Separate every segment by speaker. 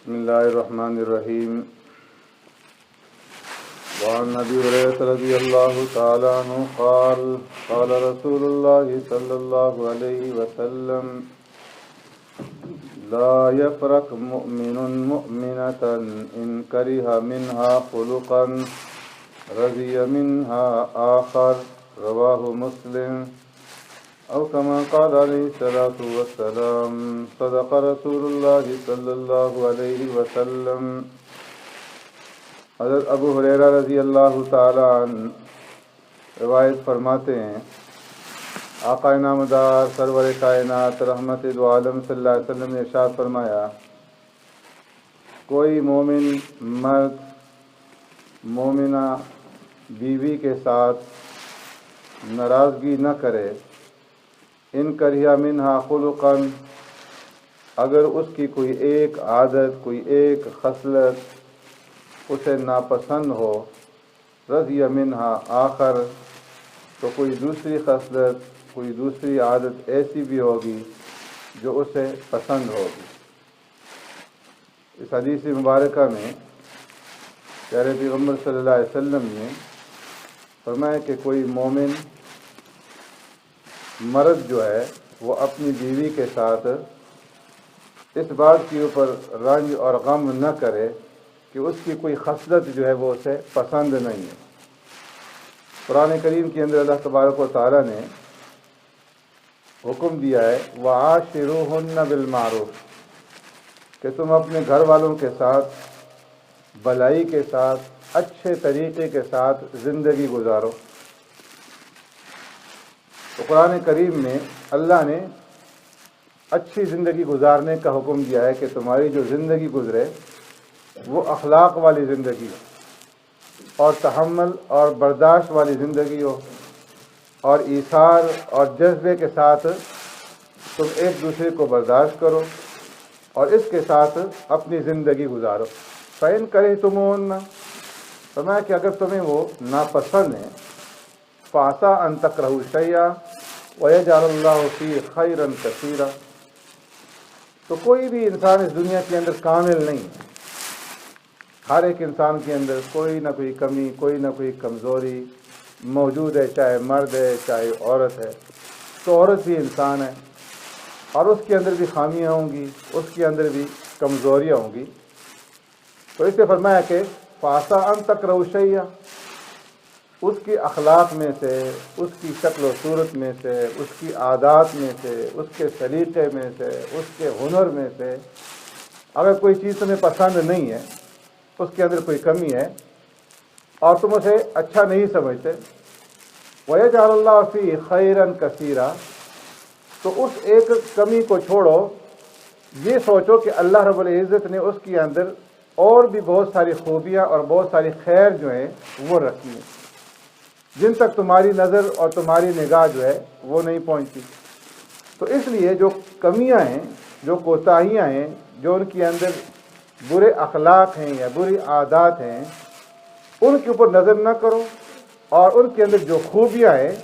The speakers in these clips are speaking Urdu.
Speaker 1: بسم الله الرحمن الرحيم. وعن أبي هريرة رضي الله تعالى عنه قال قال رسول الله صلى الله عليه وسلم لا يفرق مؤمن مؤمنة إن كره منها خلقا رضي منها آخر رواه مسلم او كما قال عليه الصلاة والسلام صدق رسول الله صلی اللہ علیہ وسلم. حضرت ابو ہریرہ رضی اللہ تعالی عنہ روایت فرماتے ہیں، آقا نامدار سرور کائنات رحمت دو عالم صلی اللہ علیہ وسلم نے ارشاد فرمایا، کوئی مومن مرد مومنہ بیوی کے ساتھ ناراضگی نہ کرے، ان کریا منہا خلقاً، اگر اس کی کوئی ایک عادت کوئی ایک خصلت اسے ناپسند ہو، رضی منہا آخر، تو کوئی دوسری خصلت کوئی دوسری عادت ایسی بھی ہوگی جو اسے پسند ہوگی. اس حدیث مبارکہ میں پیارے پیغمبر صلی اللہ علیہ وسلم نے فرمایا کہ کوئی مومن مرد جو ہے وہ اپنی بیوی کے ساتھ اس بات کے اوپر رنج اور غم نہ کرے کہ اس کی کوئی خصلت جو ہے وہ اسے پسند نہیں ہے. قرآن کریم کے اندر اللہ تبارک و تعالیٰ نے حکم دیا ہے وعاشروہن بالمعروف، کہ تم اپنے گھر والوں کے ساتھ بھلائی کے ساتھ اچھے طریقے کے ساتھ زندگی گزارو. تو قرآن کریم میں اللہ نے اچھی زندگی گزارنے کا حکم دیا ہے کہ تمہاری جو زندگی گزرے وہ اخلاق والی زندگی ہو اور تحمل اور برداشت والی زندگی ہو اور ایثار اور جذبے کے ساتھ تم ایک دوسرے کو برداشت کرو اور اس کے ساتھ اپنی زندگی گزارو. فَإِن كَرِهْتُمُوهُنَّ، فرمایا کہ اگر تمہیں وہ ناپسند ہے، فَعَسَىٰ أَن تَكْرَهُوا شَيْئًا وَيَجْعَلَ اللَّهُ فِيهِ خَيْرًا كَثِيرًا. تو کوئی بھی انسان اس دنیا کے اندر کامل نہیں ہے، ہر ایک انسان کے اندر کوئی نہ کوئی کمی کوئی نہ کوئی کمزوری موجود ہے، چاہے مرد ہے چاہے عورت ہے. تو عورت بھی انسان ہے اور اس کے اندر بھی خامیاں ہوں گی، اس کے اندر بھی کمزوریاں ہوں گی. تو اس سے فرمایا کہ فَعَسَىٰ أَن تَكْرَهُوا شَيْئًا، اس کی اخلاق میں سے، اس کی شکل و صورت میں سے، اس کی عادات میں سے، اس کے سلیقے میں سے، اس کے ہنر میں سے اگر کوئی چیز تمہیں پسند نہیں ہے، اس کے اندر کوئی کمی ہے اور تم اسے اچھا نہیں سمجھتے، وَيَجْعَلَ اللَّهُ فِيهِ خَيْرًا كَثِيرًا، تو اس ایک کمی کو چھوڑو، یہ سوچو کہ اللہ رب العزت نے اس کے اندر اور بھی بہت ساری خوبیاں اور بہت ساری خیر جو ہیں وہ رکھی ہیں جن تک تمہاری نظر اور تمہاری نگاہ جو ہے وہ نہیں پہنچتی. تو اس لیے جو کمیاں ہیں، جو کوتاہیاں ہیں، جو ان کے اندر برے اخلاق ہیں یا بری عادات ہیں، ان کے اوپر نظر نہ کرو اور ان کے اندر جو خوبیاں ہیں،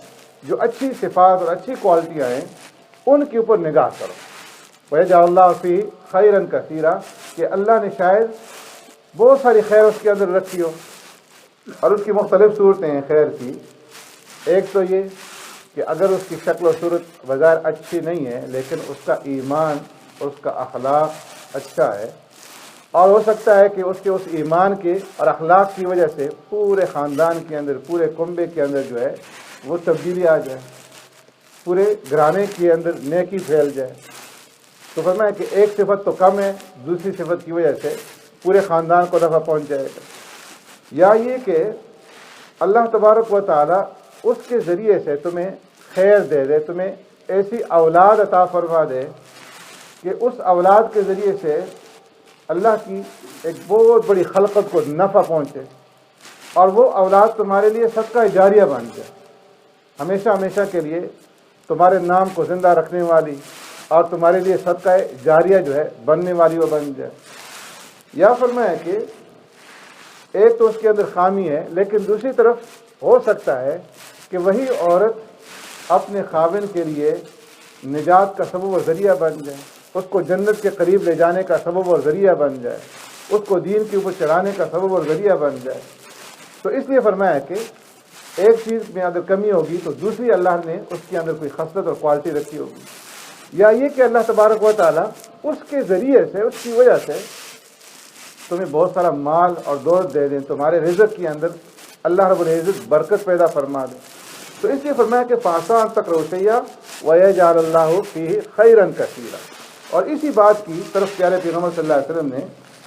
Speaker 1: جو اچھی صفات اور اچھی کوالٹیاں ہیں، ان کے اوپر نگاہ کرو. وَيَجْعَلَ اللَّهُ فِيهِ خَيْرًا كَثِيرًا، کہ اللہ نے شاید بہت ساری خیر اس کے اندر رکھی ہو. اور اس کی مختلف صورتیں ہیں خیر کی. ایک تو یہ کہ اگر اس کی شکل و صورت بظاہر اچھی نہیں ہے لیکن اس کا ایمان اس کا اخلاق اچھا ہے، اور ہو سکتا ہے کہ اس کے اس ایمان کے اور اخلاق کی وجہ سے پورے خاندان کے اندر پورے کنبے کے اندر جو ہے وہ تبدیلی آ جائے، پورے گھرانے کے اندر نیکی پھیل جائے. تو فرمایا کہ ایک صفت تو کم ہے، دوسری صفت کی وجہ سے پورے خاندان کو نفع پہنچ جائے گا. یا یہ کہ اللہ تبارک و تعالی اس کے ذریعے سے تمہیں خیر دے دے، تمہیں ایسی اولاد عطا فرما دے کہ اس اولاد کے ذریعے سے اللہ کی ایک بہت بڑی خلقت کو نفع پہنچے اور وہ اولاد تمہارے لیے صدقہ جاریہ بن جائے، ہمیشہ ہمیشہ کے لیے تمہارے نام کو زندہ رکھنے والی اور تمہارے لیے صدقہ جاریہ جو ہے بننے والی وہ بن جائے. یا فرمایا کہ ایک تو اس کے اندر خامی ہے لیکن دوسری طرف ہو سکتا ہے کہ وہی عورت اپنے خاوند کے لیے نجات کا سبب و ذریعہ بن جائے. اس کو جنت کے قریب لے جانے کا سبب اور ذریعہ بن جائے، اس کو دین کے اوپر چڑھانے کا سبب اور ذریعہ بن جائے۔ تو اس لیے فرمایا کہ ایک چیز میں اگر کمی ہوگی تو دوسری اللہ نے اس کے اندر کوئی خصلت اور کوالٹی رکھی ہوگی، یا یہ کہ اللہ تبارک و تعالیٰ اس کے ذریعے سے، اس کی وجہ سے تمہیں بہت سارا مال اور دولت دے دیں، تمہارے رزق کے اندر اللہ رب العزت برکت پیدا فرما دے۔ تو اس لیے فرمایا کہ فَعَسَىٰ أَن تَكْرَهُوا شَيْئًا وَيَجْعَلَ اللَّهُ فِيهِ خَيْرًا كَثِيرًا۔ اور اسی بات کی طرف پیارے پیغمبر صلی اللہ علیہ وسلم نے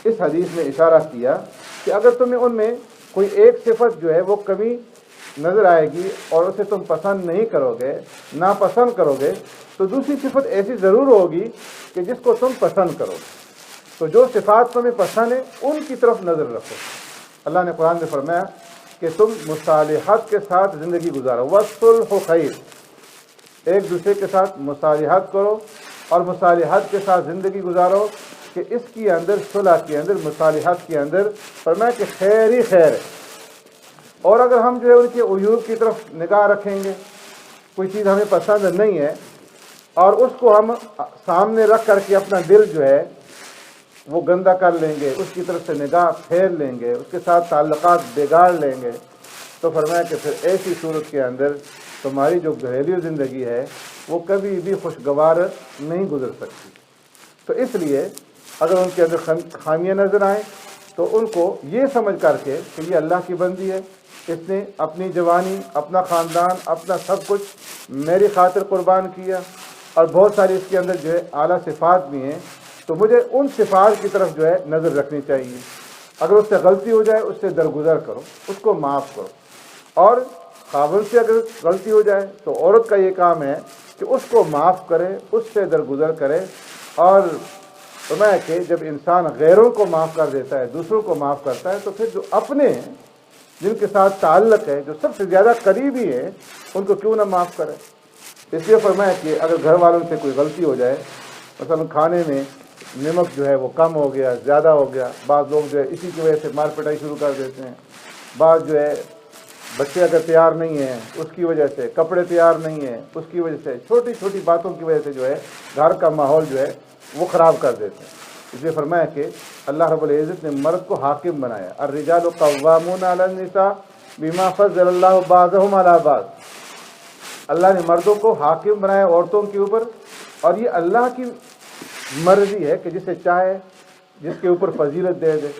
Speaker 1: اس حدیث میں اشارہ کیا کہ اگر تمہیں ان میں کوئی ایک صفت جو ہے وہ کمی نظر آئے گی اور اسے تم پسند نہیں کرو گے، ناپسند کرو گے، تو دوسری صفت ایسی ضرور ہوگی کہ جس کو تم پسند کرو گے۔ تو جو صفات تمہیں پسند ہیں ان کی طرف نظر رکھو۔ اللہ نے قرآن میں فرمایا کہ تم مصالحت کے ساتھ زندگی گزارو، وَالصُّلْحُ خَيْرٌ، ایک دوسرے کے ساتھ مصالحت کرو اور مصالحت کے ساتھ زندگی گزارو، کہ اس کے اندر صلح کے اندر، مصالحت کے اندر فرمایا کہ خیر ہی خیر ہے۔ اور اگر ہم جو ہے ان کے عیوب کی طرف نگاہ رکھیں گے، کوئی چیز ہمیں پسند نہیں ہے اور اس کو ہم سامنے رکھ کر کے اپنا دل جو ہے وہ گندا کر لیں گے، اس کی طرف سے نگاہ پھیر لیں گے، اس کے ساتھ تعلقات بگاڑ لیں گے، تو فرمایا کہ پھر ایسی صورت کے اندر تمہاری جو گھریلو زندگی ہے وہ کبھی بھی خوشگوار نہیں گزر سکتی۔ تو اس لیے اگر ان کے اندر خامیاں نظر آئیں تو ان کو یہ سمجھ کر کے کہ یہ اللہ کی بندی ہے، اس نے اپنی جوانی، اپنا خاندان، اپنا سب کچھ میری خاطر قربان کیا، اور بہت ساری اس کے اندر جو ہے اعلیٰ صفات بھی ہیں، تو مجھے ان صفات کی طرف جو ہے نظر رکھنی چاہیے۔ اگر اس سے غلطی ہو جائے اس سے درگزر کرو، اس کو معاف کرو، اور خاوند سے اگر غلطی ہو جائے تو عورت کا یہ کام ہے کہ اس کو معاف کرے، اس سے درگزر کرے۔ اور فرمایا کہ جب انسان غیروں کو معاف کر دیتا ہے، دوسروں کو معاف کرتا ہے، تو پھر جو اپنے ہیں، جن کے ساتھ تعلق ہے، جو سب سے زیادہ قریبی ہے، ان کو کیوں نہ معاف کرے۔ اس لیے فرمایا کہ اگر گھر والوں سے کوئی غلطی ہو جائے، مثلا کھانے میں نمک جو ہے وہ کم ہو گیا، زیادہ ہو گیا، بعض لوگ جو ہے اسی کی وجہ سے مار پٹائی شروع کر دیتے ہیں، بعض جو ہے بچے اگر تیار نہیں ہیں اس کی وجہ سے، کپڑے تیار نہیں ہیں اس کی وجہ سے، چھوٹی چھوٹی باتوں کی وجہ سے جو ہے گھر کا ماحول جو ہے وہ خراب کر دیتے ہیں۔ اس لیے فرمایا کہ اللہ رب العزت نے مرد کو حاکم بنایا، الرجال قوامون علی النساء بما فضل اللہ بعضهم علی بعض۔ اللہ نے مردوں کو حاکم بنایا عورتوں کے اوپر، اور یہ اللہ کی مرضی ہے کہ جسے چاہے جس کے اوپر فضیلت دے دے،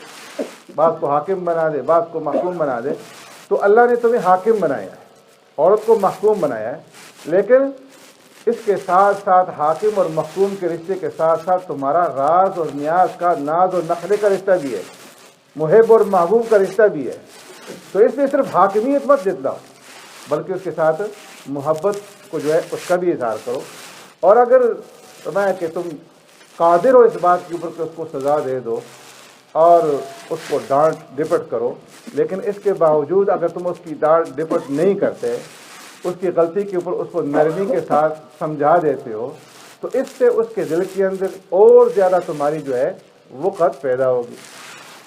Speaker 1: بعض کو حاکم بنا دے، بعض کو محکوم بنا دے۔ تو اللہ نے تمہیں حاکم بنایا ہے، عورت کو محکوم بنایا ہے، لیکن اس کے ساتھ ساتھ حاکم اور محکوم کے رشتے کے ساتھ ساتھ تمہارا راز اور نیاز کا، ناز اور نخرے کا رشتہ بھی ہے، محب اور محبوب کا رشتہ بھی ہے۔ تو اس لیے صرف حاکمیت مت جتلاؤ، بلکہ اس کے ساتھ محبت کو جو ہے اس کا بھی اظہار کرو۔ اور اگر فرمایا کہ تم قادر ہو اس بات کے اوپر کہ اس کو سزا دے دو اور اس کو ڈانٹ ڈپٹ کرو، لیکن اس کے باوجود اگر تم اس کی ڈانٹ ڈپٹ نہیں کرتے، اس کی غلطی کے اوپر اس کو نرمی کے ساتھ سمجھا دیتے ہو، تو اس سے اس کے دل کے اندر اور زیادہ تمہاری جو ہے وقت پیدا ہوگی۔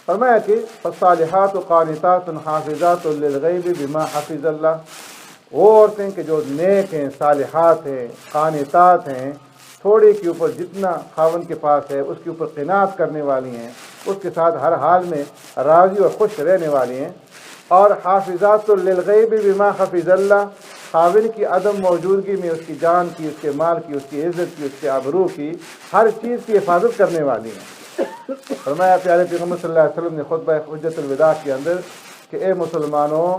Speaker 1: فرمایا کہ فالصالحات قانتات حافظات للغیب بما حفظ اللہ، وہ عورتیں کہ جو نیک ہیں، صالحات ہیں، قانتات ہیں، تھوڑے کے اوپر جتنا خاوند کے پاس ہے اس کے اوپر قناعت کرنے والی ہیں، اس کے ساتھ ہر حال میں راضی اور خوش رہنے والی ہیں، اور حافظات للغیب بما حفظ اللہ، خاوند کی عدم موجودگی میں اس کی جان کی، اس کے مال کی، اس کی عزت کی، اس کے آبرو کی، ہر چیز کی حفاظت کرنے والی ہیں۔ فرمایا پیارے پیغمبر صلی اللہ علیہ وسلم نے خطبہ حجۃ الوداع کے اندر کہ اے مسلمانوں،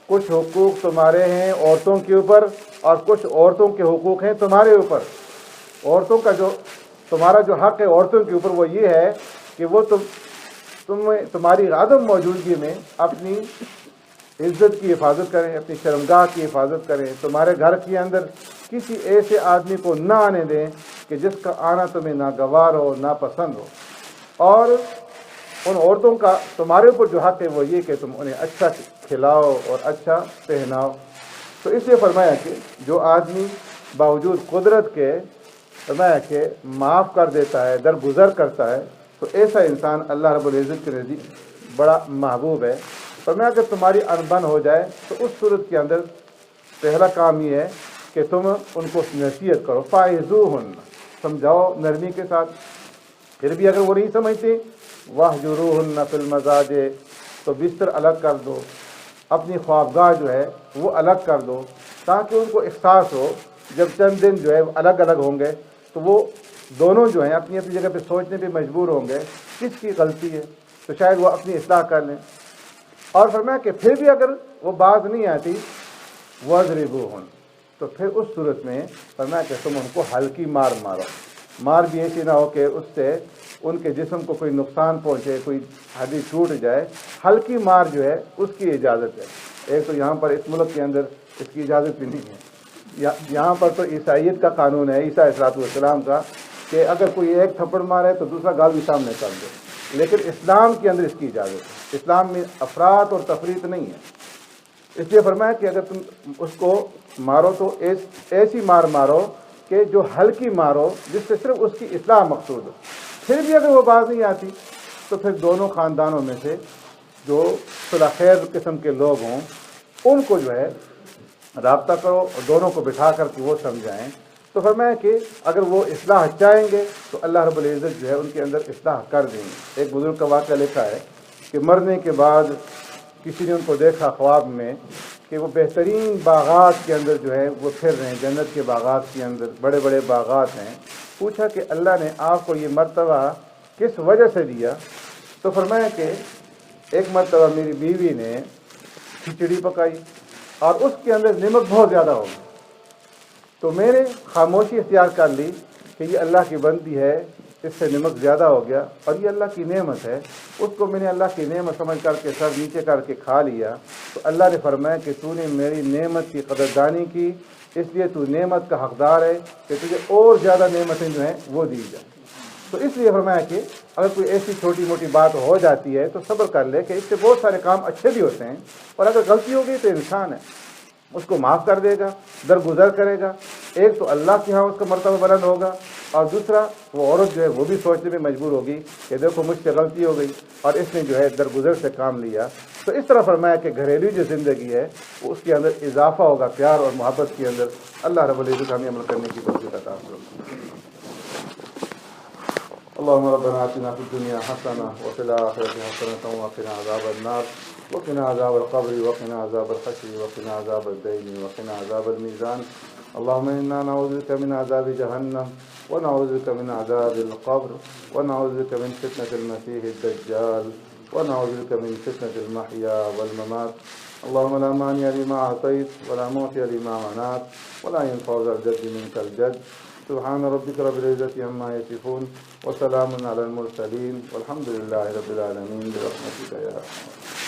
Speaker 1: کچھ حقوق تمہارے ہیں عورتوں کے اوپر، اور کچھ عورتوں کے حقوق ہیں تمہارے اوپر۔ عورتوں کا جو تمہارا جو حق ہے عورتوں کے اوپر وہ یہ ہے کہ وہ تمہاری عدم موجودگی میں اپنی عزت کی حفاظت کریں، اپنی شرمگاہ کی حفاظت کریں، تمہارے گھر کے اندر کسی ایسے آدمی کو نہ آنے دیں کہ جس کا آنا تمہیں ناگوار ہو، ناپسند ہو۔ اور ان عورتوں کا تمہارے اوپر جو حق ہے وہ یہ کہ تم انہیں اچھا کھلاؤ اور اچھا پہناؤ۔ تو اس لیے فرمایا کہ جو آدمی باوجود قدرت کے فرمایا کہ معاف کر دیتا ہے، درگزر کرتا ہے، تو ایسا انسان اللہ رب العزت کے نزدیک بڑا محبوب ہے۔ فرمایا کہ تمہاری انبن ہو جائے تو اس صورت کے اندر پہلا کام یہ ہے کہ تم ان کو نصیحت کرو، فاعظوہن، سمجھاؤ نرمی کے ساتھ. پھر بھی اگر وہ نہیں سمجھتے وَاهْجُرُوهُنَّ فِي الْمَضَاجِعِ تو بستر الگ کر دو، اپنی خوابگاہ جو ہے وہ الگ کر دو، تاکہ ان کو احساس ہو جب چند دن جو ہے الگ الگ ہوں گے تو وہ دونوں جو ہیں اپنی اپنی جگہ پہ سوچنے پہ مجبور ہوں گے کس کی غلطی ہے، تو شاید وہ اپنی اصلاح کر لیں. اور فرمایا کہ پھر بھی اگر وہ باز نہیں آتی وَاضْرِبُوهُنَّ تو پھر اس صورت میں فرمایا کہ تم ان کو ہلکی مار مارو. مار بھی ایسی نہ ہو کہ اس سے ان کے جسم کو کوئی نقصان پہنچے، کوئی ہڈی ٹوٹ جائے. ہلکی مار جو ہے اس کی اجازت ہے. ایک تو یہاں پر اس ملک کے اندر اس کی اجازت بھی نہیں ہے. یہاں پر تو عیسائیت کا قانون ہے، عیسیٰ علیہ السلام کا، کہ اگر کوئی ایک تھپڑ مارے تو دوسرا گال بھی سامنے کر دے. لیکن اسلام کے اندر اس کی اجازت ہے. اسلام میں افراط اور تفریط نہیں ہے. اس لیے فرمایا کہ اگر تم اس کو مارو تو ایسی مار مارو کہ جو ہلکی مارو جس سے صرف اس کی اصلاح مقصود ہو. پھر بھی اگر وہ باز نہیں آتی تو پھر دونوں خاندانوں میں سے جو صلح خیر قسم کے لوگ ہوں ان کو جو ہے رابطہ کرو اور دونوں کو بٹھا کر کے وہ سمجھائیں. تو فرمایا کہ اگر وہ اصلاح چاہیں گے تو اللہ رب العزت جو ہے ان کے اندر اصلاح کر دیں گے. ایک بزرگ کا واقعہ لکھا ہے کہ مرنے کے بعد کسی نے ان کو دیکھا خواب میں کہ وہ بہترین باغات کے اندر جو ہے وہ پھر رہے ہیں، جنت کے باغات کے اندر بڑے بڑے باغات ہیں. پوچھا کہ اللہ نے آپ کو یہ مرتبہ کس وجہ سے دیا؟ تو فرمایا کہ ایک مرتبہ میری بیوی نے کھچڑی پکائی اور اس کے اندر نمک بہت زیادہ ہو گئی، تو میں نے خاموشی اختیار کر لی کہ یہ اللہ کی بندی ہے، اس سے نمک زیادہ ہو گیا اور یہ اللہ کی نعمت ہے. اس کو میں نے اللہ کی نعمت سمجھ کر کے سر نیچے کر کے کھا لیا. تو اللہ نے فرمایا کہ تو نے میری نعمت کی قدردانی کی، اس لیے تو نعمت کا حقدار ہے کہ تجھے اور زیادہ نعمتیں جو ہیں وہ دی جائیں. تو اس لیے فرمایا کہ اگر کوئی ایسی چھوٹی موٹی بات ہو جاتی ہے تو صبر کر لے کہ اس سے بہت سارے کام اچھے بھی ہوتے ہیں، اور اگر غلطی ہو گئی تو انسان ہے، اس کو معاف کر دے گا، درگزر کرے گا. ایک تو اللہ کے ہاں اس کا مرتبہ بلند ہوگا، اور دوسرا وہ عورت جو ہے وہ بھی سوچنے میں مجبور ہوگی کہ دیکھو مجھ سے غلطی ہو گئی اور اس نے جو ہے درگزر سے کام لیا. تو اس طرح فرمایا کہ گھریلو جو زندگی ہے وہ اس کے اندر اضافہ ہوگا پیار اور محبت کے اندر. اللہ رب العزت ہمیں عمل کرنے کی توفیق عطا فرمائے. اللهم ربنا آتنا في الدنيا حسنة وفي الآخرة حسنة وقنا عذاب النار وقنا عذاب القبر وقنا عذاب الحشر وقنا عذاب الدين وقنا عذاب الميزان. اللهم إنا نعوذ بك من عذاب جهنم ونعوذ بك من عذاب القبر ونعوذ بك من فتنة المسيح الدجال ونعوذ بك من فتنة المحيا والممات. اللهم لا مانع لما أعطيت ولا معطي لما منعت ولا ينفع ذا الجد منك الجد. سبحان ربك رب العزة عما يصفون وسلام على المرسلين والحمد لله رب العالمين برحمتك يا رحمن.